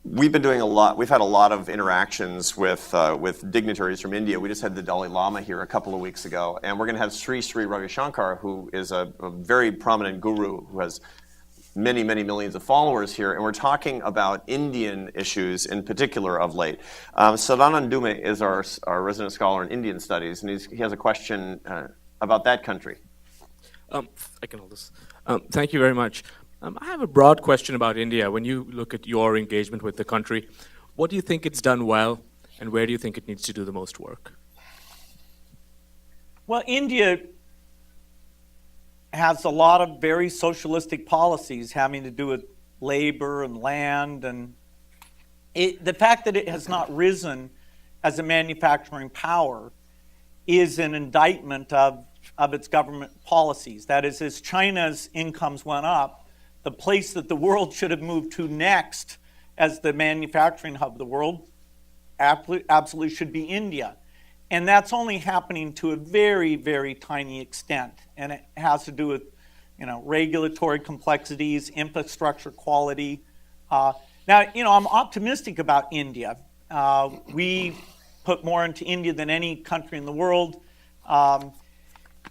We've been doing a lot. We've had a lot of interactions with dignitaries from India. We just had the Dalai Lama here a couple of weeks ago, and we're going to have Sri Ravi Shankar, who is a very prominent guru who has many, many millions of followers here, and we're talking about Indian issues in particular of late. Sadanand Dume is our resident scholar in Indian studies, and he has a question about that country. I can hold this. Thank you very much. I have a broad question about India. When you look at your engagement with the country, what do you think it's done well, and where do you think it needs to do the most work? Well, India has a lot of very socialistic policies having to do with labor and land, and the fact that it has not risen as a manufacturing power is an indictment of its government policies. That is, as China's incomes went up, the place that the world should have moved to next as the manufacturing hub of the world absolutely should be India. And that's only happening to a very, very tiny extent. And it has to do with, regulatory complexities, infrastructure quality. Now, I'm optimistic about India. We put more into India than any country in the world.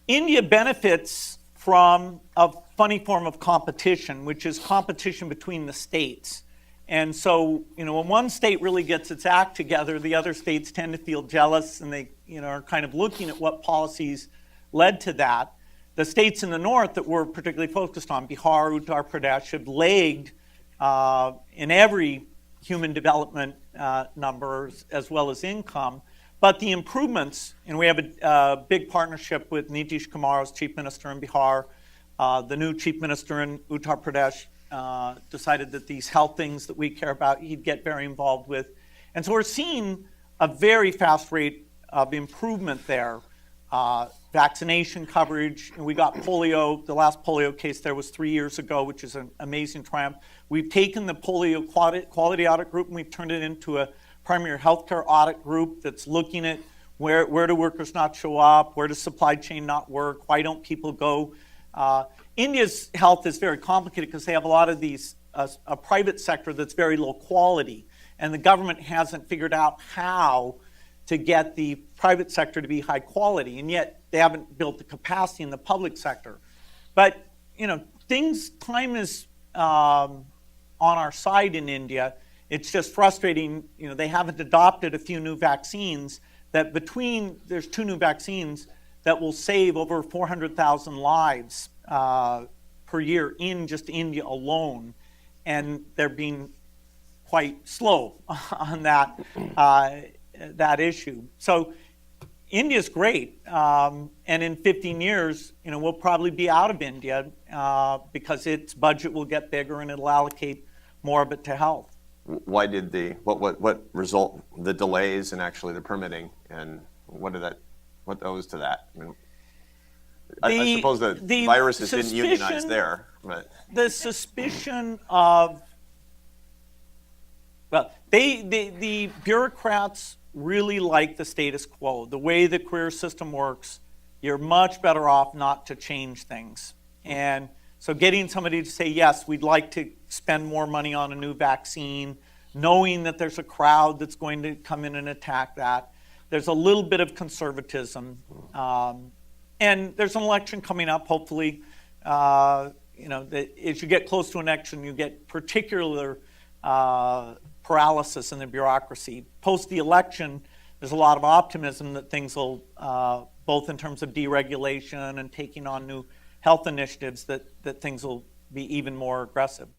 India benefits from a funny form of competition, which is competition between the states. And so, when one state really gets its act together, the other states tend to feel jealous, and they, are kind of looking at what policies led to that. The states in the north that we're particularly focused on, Bihar, Uttar Pradesh, have lagged in every human development numbers as well as income. But the improvements, and we have a big partnership with Nitish Kumar as Chief Minister in Bihar. The new Chief Minister in Uttar Pradesh decided that these health things that we care about, he'd get very involved with. And so we're seeing a very fast rate of improvement there. Vaccination coverage, and we got polio. The last polio case there was 3 years ago, which is an amazing triumph. We've taken the polio quality audit group and we've turned it into a primary healthcare audit group that's looking at where do workers not show up, where does supply chain not work, why don't people go. India's health is very complicated because they have a lot of these, a private sector that's very low quality, and the government hasn't figured out how to get the private sector to be high quality, and yet they haven't built the capacity in the public sector. But, time is on our side in India. It's just frustrating, they haven't adopted a few new vaccines there's 2 new vaccines that will save over 400,000 lives per year in just India alone. And they're being quite slow on that issue. So India's great. And in 15 years, we'll probably be out of India because its budget will get bigger and it'll allocate more of it to health. Why did what result the delays in actually the permitting, and what owes to that? I suppose the viruses didn't unionize there, but the suspicion of the bureaucrats really like the status quo. The way the career system works, you're much better off not to change things. And so getting somebody to say, yes, we'd like to spend more money on a new vaccine, knowing that there's a crowd that's going to come in and attack that. There's a little bit of conservatism. And there's an election coming up, hopefully. As you get close to an election, you get particular paralysis in the bureaucracy. Post the election, there's a lot of optimism that things will, both in terms of deregulation and taking on new health initiatives, that things will be even more aggressive.